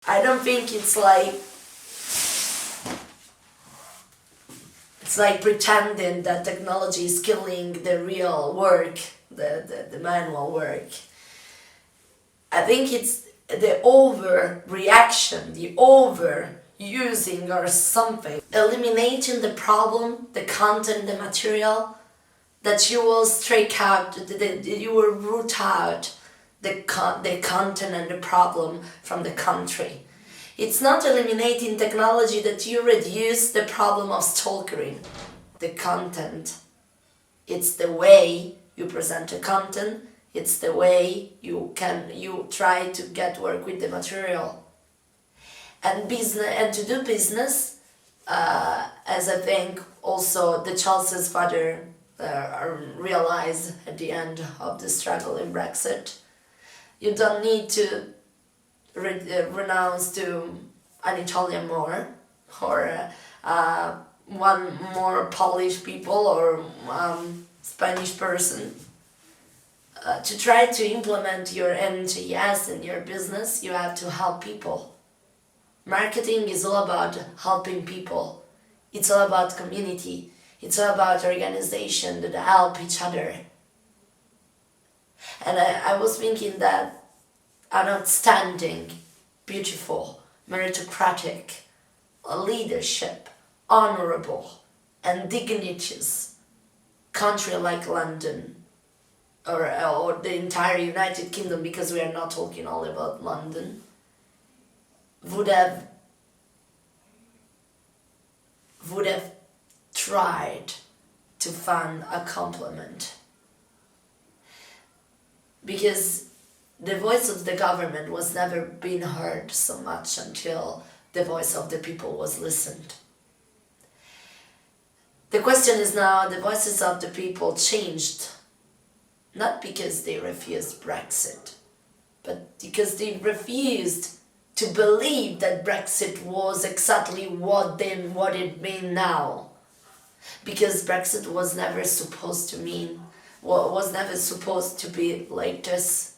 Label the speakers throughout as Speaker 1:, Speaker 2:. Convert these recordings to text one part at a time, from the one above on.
Speaker 1: I don't think it's like pretending that technology is killing the real work, the manual work. I think it's the overreaction, the overusing or something. Eliminating the problem, the content, the material, that you will strike out, that you will root out the content and the problem from the country. It's not eliminating technology that you reduce the problem of stalkering. The content, it's the way you present the content, it's the way you try to get work with the material. And to do business, as I think also the Chelsea's father realized at the end of the struggle in Brexit, you don't need to renounce to an Italian more, or one more Polish people, or Spanish person. To try to implement your NGS in your business, you have to help people. Marketing is all about helping people. It's all about community. It's all about organization that help each other. And I was thinking that an outstanding, beautiful, meritocratic, leadership, honorable, and dignitous country like London, or the entire United Kingdom, because we are not talking only about London, would have tried to find a complement. Because the voice of the government was never being heard so much until the voice of the people was listened. The question is now, the voices of the people changed, not because they refused Brexit, but because they refused to believe that Brexit was exactly what it means now. Because Brexit was never supposed to be like this.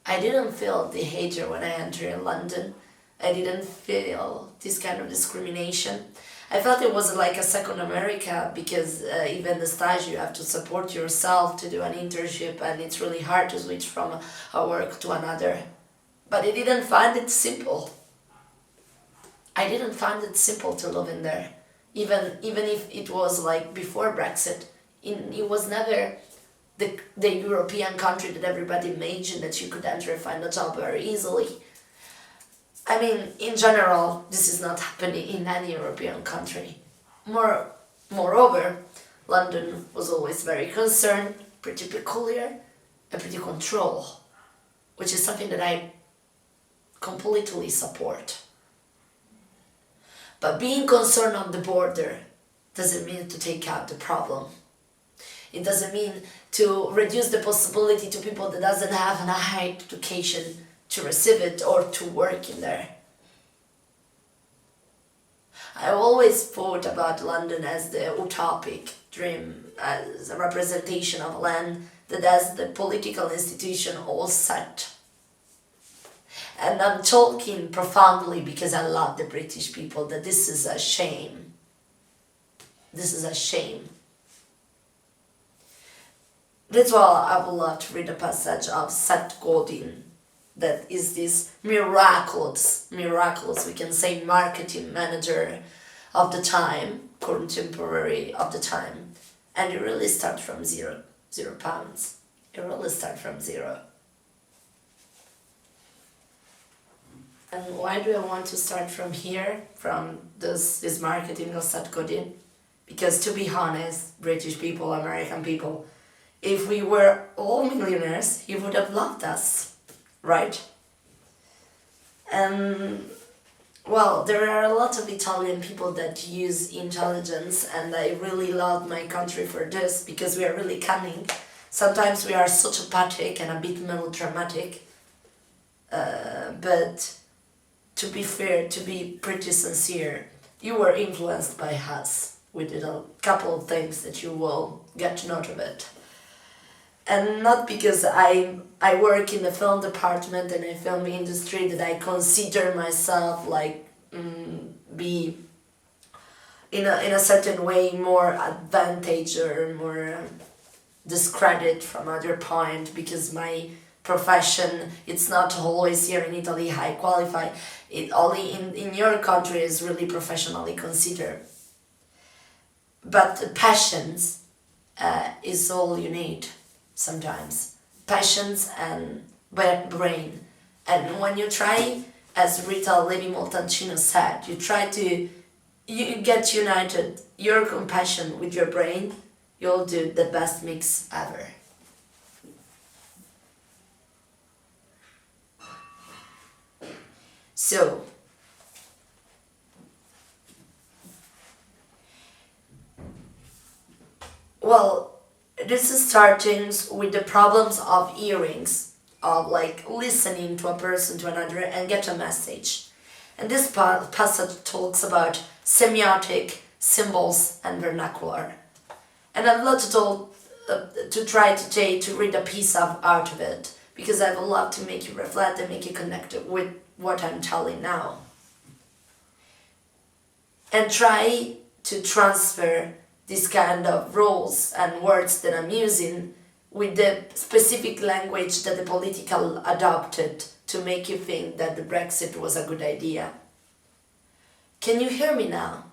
Speaker 1: I didn't feel the hatred when I entered London. I didn't feel this kind of discrimination. I felt it was like a second America, because even the stage you have to support yourself to do an internship, and it's really hard to switch from a work to another. But I didn't find it simple. I didn't find it simple to live in there. Even if it was like before Brexit, it was never the European country that everybody imagined that you could enter and find a job very easily. I mean, in general, this is not happening in any European country. Moreover, London was always very concerned, pretty peculiar, and pretty control, which is something that I completely support. But being concerned on the border doesn't mean to take out the problem. It doesn't mean to reduce the possibility to people that doesn't have a high education to receive it or to work in there. I always thought about London as the utopic dream, as a representation of a land that has the political institution all set. And I'm talking profoundly because I love the British people, that this is a shame. This is a shame. That's why I would love to read a passage of Seth Godin, that is this miraculous, we can say, marketing manager of the time, contemporary of the time. And it really starts from zero pounds. It really starts from zero. And why do I want to start from here, from this marketing of Seth Godin? Because to be honest, British people, American people, if we were all millionaires, he would have loved us, right? And, well, there are a lot of Italian people that use intelligence, and I really love my country for this, because we are really cunning. Sometimes we are sociopathic and a bit melodramatic, but to be fair, to be pretty sincere, you were influenced by us. We did a couple of things that you will get to note of it. and not because I work in the film department and the film industry that I consider myself like be in a certain way more advantage or more discredit from other point, because my profession, it's not always here in Italy high qualified. It only in your country is really professionally considered. But passions is all you need sometimes. Passions and brain. And when you try, as Rita Levi-Montalcino said, you get united, your compassion with your brain, you'll do the best mix ever. So, well, this is starting with the problems of hearings, of like listening to a person to another and get a message. And this passage talks about semiotic, symbols, and vernacular. And I'd love to try today to read a piece out of it, because I would love to make you reflect and make you connect with what I'm telling now. And try to transfer this kind of rules and words that I'm using with the specific language that the political adopted to make you think that the Brexit was a good idea. Can you hear me now?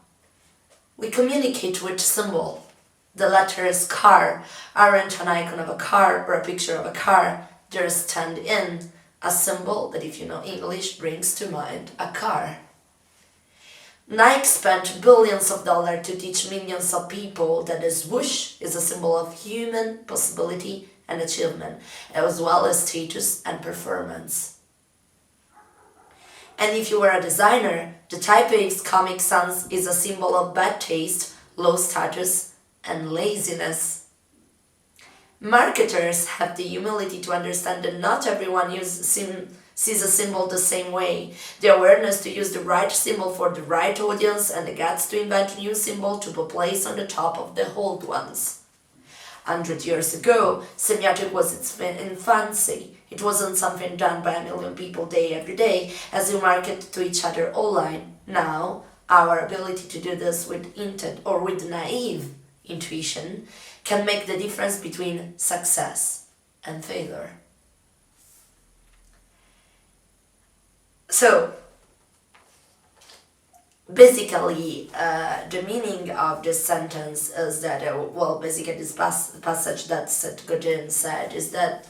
Speaker 1: We communicate with symbol. The letters car aren't an icon of a car or a picture of a car. They're a stand-in, a symbol that, if you know English, brings to mind a car. Nike spent billions of dollars to teach millions of people that a swoosh is a symbol of human possibility and achievement, as well as status and performance. And if you were a designer, the Type X Comic Sans is a symbol of bad taste, low status, and laziness. Marketers have the humility to understand that not everyone sees a symbol the same way. The awareness to use the right symbol for the right audience, and the guts to invent a new symbol to be placed on the top of the old ones. 100 years ago, semiotic was its infancy. It wasn't something done by a million people every day as we market to each other online. Now, our ability to do this with intent or with naive intuition can make the difference between success and failure. So, basically, the meaning of this sentence is that, basically this passage that Seth Godin said is that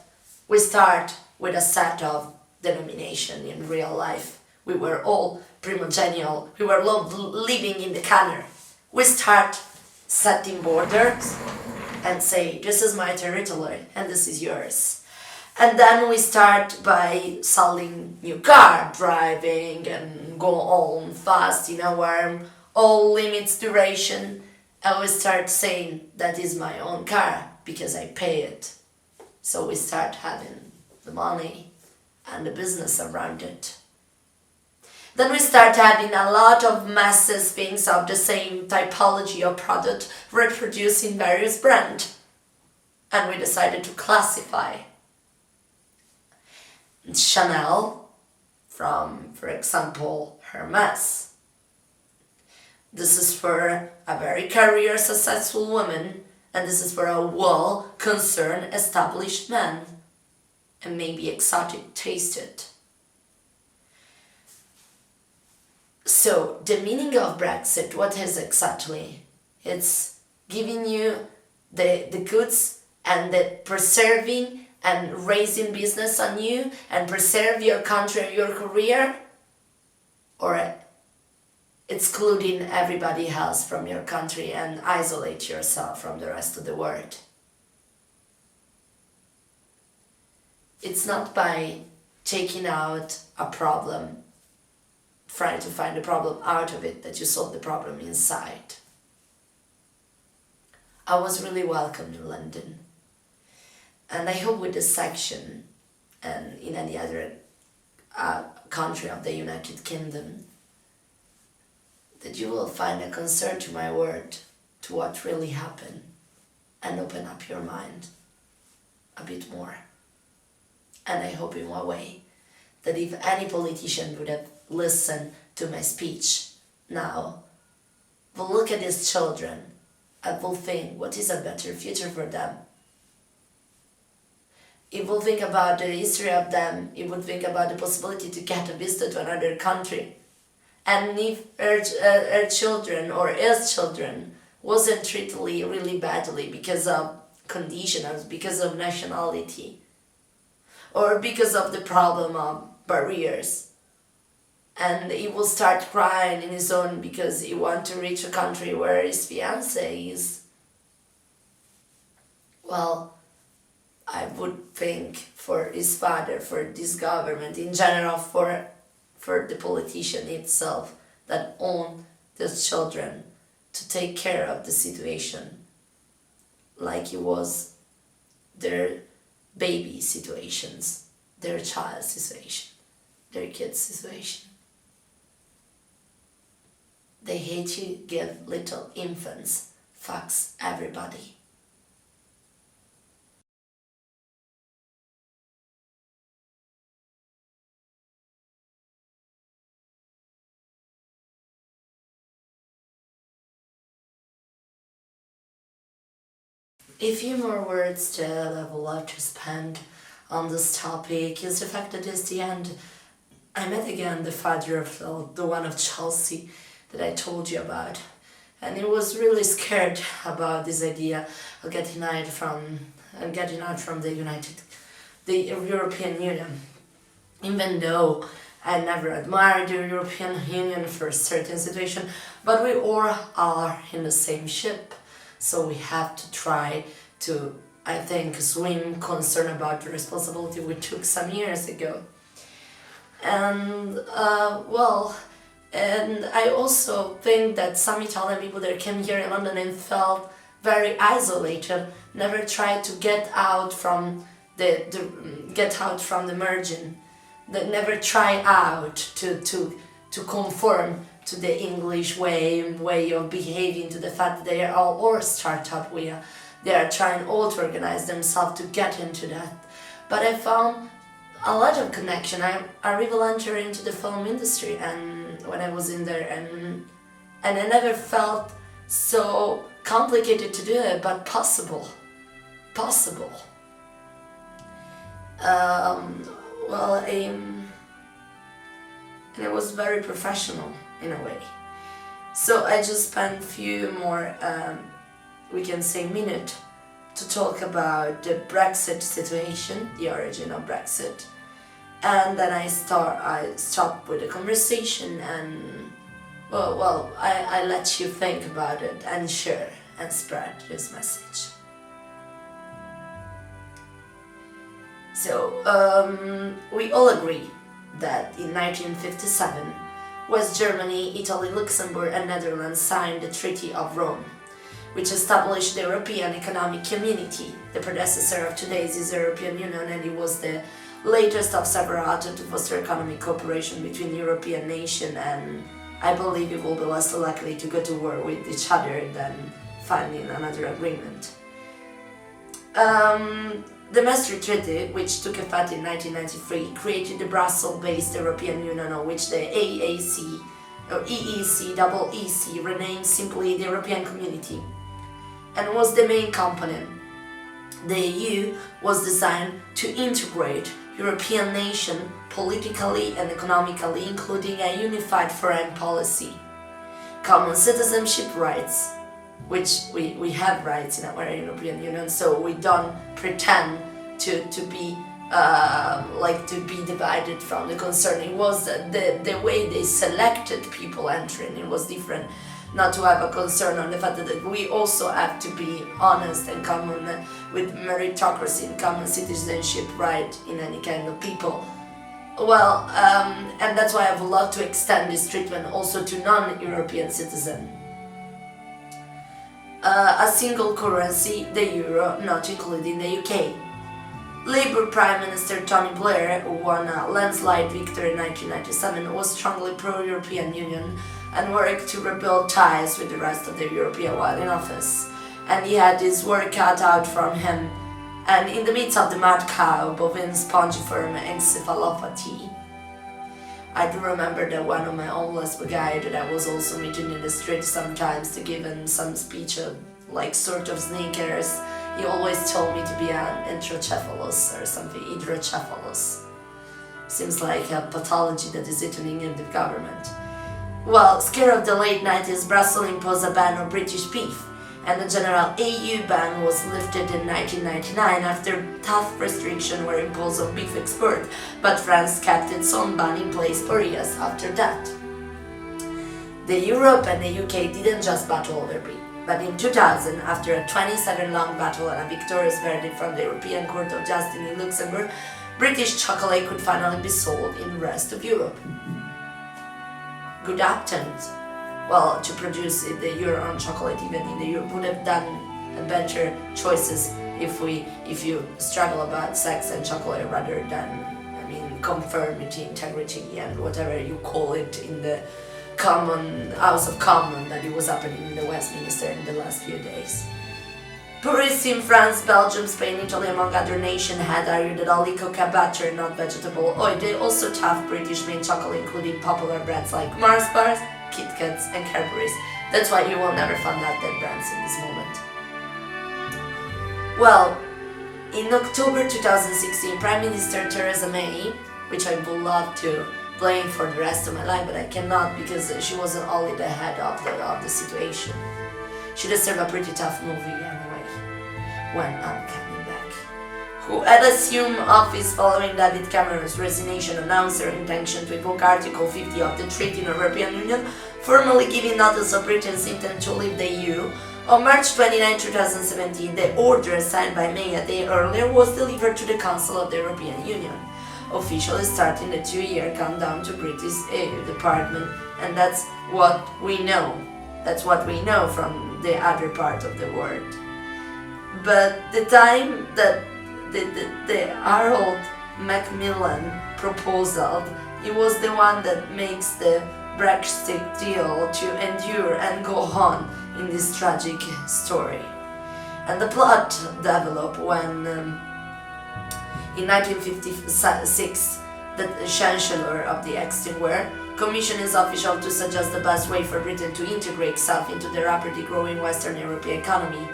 Speaker 1: we start with a set of denomination in real life. We were all primogenial. We were all living in the corner. We start setting borders and say, this is my territory and this is yours. And then we start by selling new car, driving and go on fast in our all limits duration. And we start saying that is my own car because I pay it. So we start having the money and the business around it. Then we start having a lot of masses things of the same typology of product reproduced in various brands. And we decided to classify Chanel from, for example, Hermes. This is for a very career successful woman, and this is for a well-concerned established man, and maybe exotic tasted. So, the meaning of Brexit, what is exactly? It's giving you the goods and the preserving and raising business on you and preserve your country and your career, or excluding everybody else from your country and isolate yourself from the rest of the world. It's not by taking out a problem, trying to find the problem out of it, that you solve the problem inside. I was really welcomed in London. And I hope with this section and in any other country of the United Kingdom that you will find a concern to my word, to what really happened, and open up your mind. a bit more. And I hope in one way that if any politician would have listened to my speech now, will look at these children and will think what is a better future for them. It will think about the history of them, it would think about the possibility to get a visa to another country. And if her children or his children wasn't treated really badly because of conditions, because of nationality, or because of the problem of barriers, and he will start crying in his own because he wants to reach a country where his fiancé is, well, I would think for his father, for this government, in general for the politician itself that own those children, to take care of the situation like it was their baby situations, their child situation, their kid's situation. They hate to give little infants fucks everybody. A few more words that I would like to spend on this topic is the fact that at the end I met again the father of the one of Chelsea that I told you about, and he was really scared about this idea of getting out from the European Union, even though I never admired the European Union for a certain situation, but we all are in the same ship. So we have to try to, I think, swim concerned about the responsibility we took some years ago. And, and I also think that some Italian people that came here in London and felt very isolated, never tried to get out from the margin, that never try out to conform to the English way of behaving, to the fact that they are all or startup where they are trying all to organize themselves to get into that. But I found a lot of connection. I really entered into the film industry, and when I was in there, and I never felt so complicated to do it, but possible. And it was very professional in a way. So I just spent a few more, we can say, minutes to talk about the Brexit situation, the origin of Brexit, and then I stopped with the conversation, and I let you think about it and share and spread this message. So we all agree that in 1957, West Germany, Italy, Luxembourg and Netherlands signed the Treaty of Rome, which established the European Economic Community, the predecessor of today's European Union, and it was the latest of several attempts to foster economic cooperation between European nations, and I believe it will be less likely to go to war with each other than finding another agreement. The Maastricht Treaty, which took effect in 1993, created the Brussels-based European Union, on which the AAC, or EEC, renamed simply the European Community, and was the main component. The EU was designed to integrate European nations politically and economically, including a unified foreign policy, common citizenship rights, which we have rights in our European Union, so we don't pretend to be divided from the concern. It was the way they selected people entering, it was different, not to have a concern on the fact that we also have to be honest and common with meritocracy and common citizenship right in any kind of people. Well, and that's why I would love to extend this treatment also to non-European citizens. A single currency, the euro, not including the UK. Labour Prime Minister Tony Blair, who won a landslide victory in 1997, was strongly pro-European Union and worked to rebuild ties with the rest of the European while in office. And he had his work cut out from him And in the midst of the mad cow, bovine spongiform encephalopathy, I do remember that one of my homeless guy that I was also meeting in the street sometimes to give him some speech of like sort of sneakers, he always told me to be an intracephalus or something, hydrocephalus. Seems like a pathology that is eating in the government. Well, scared of the late 90s, Brussels imposed a ban on British beef, and the general EU ban was lifted in 1999 after tough restrictions were imposed on beef export, but France kept its own ban in place for years after that. The Europe and the UK didn't just battle over beef, but in 2000, after a 27-long battle and a victorious verdict from the European Court of Justice in Luxembourg, British chocolate could finally be sold in the rest of Europe. Good attempt. Well, to produce your own chocolate even in the Europe would have done better choices if you struggle about sex and chocolate rather than, conformity, integrity, and whatever you call it in the House of Commons that it was happening in the Westminster in the last few days. Purists in France, Belgium, Spain, Italy, among other nations had argued that only cocoa butter, not vegetable oil. They also tough British made chocolate, including popular brands like Mars bars, Kit Kats, and Cadbury's. That's why you will never find out that brands in this moment. Well, in October 2016, Prime Minister Theresa May, which I would love to blame for the rest of my life, but I cannot because she wasn't only the head of the situation. She deserved a pretty tough movie anyway, when I'm coming back. Who had assumed office following David Cameron's resignation, announced her intention to invoke Article 50 of the Treaty on the European Union, formally giving notice of Britain's intent to leave the EU. On March 29, 2017, the order signed by May a day earlier was delivered to the Council of the European Union, officially starting the 2-year countdown to British EU department, and that's what we know. That's what we know from the other part of the world. But the time that the Harold Macmillan proposal, it was the one that makes the Brexit deal to endure and go on in this tragic story. And the plot developed when in 1956, the Chancellor of the Exchequer commissioned his official to suggest the best way for Britain to integrate itself into the rapidly growing Western European economy.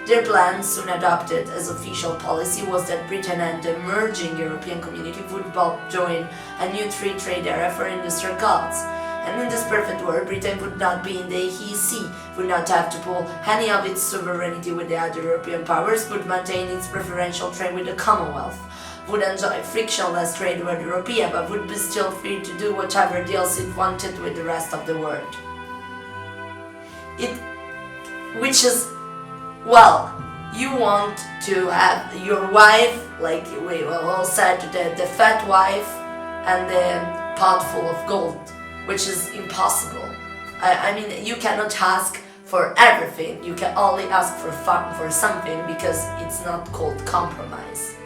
Speaker 1: Their plan, soon adopted as official policy, was that Britain and the emerging European community would both join a new free trade area for industrial goods. And in this perfect world, Britain would not be in the EEC, would not have to pull any of its sovereignty with the other European powers, would maintain its preferential trade with the Commonwealth, would enjoy frictionless trade with Europe, but would be still free to do whatever deals it wanted with the rest of the world. You want to have your wife, like we all said, the fat wife and the pot full of gold, which is impossible. You cannot ask for everything. You can only ask for something because it's not called compromise.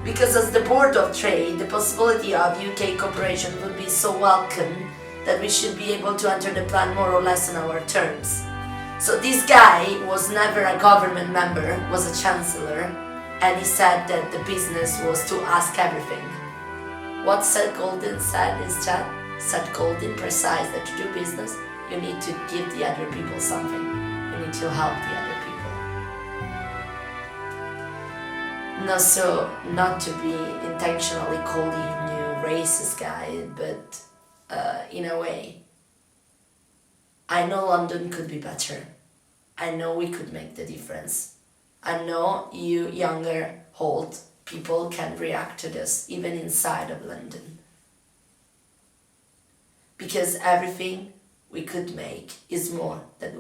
Speaker 1: Because as the Board of Trade, the possibility of UK cooperation would be so welcome that we should be able to enter the plan more or less on our terms. So this guy was never a government member, was a chancellor, and he said that the business was to ask everything. What Seth Golden said instead? Seth Golden precise that to do business, you need to give the other people something. You need to help the other people. Not to be intentionally calling you racist guy, but in a way, I know London could be better. I know we could make the difference. I know you younger, old people can react to this, even inside of London. Because everything we could make is more than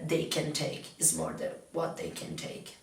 Speaker 1: they can take, is more than what they can take.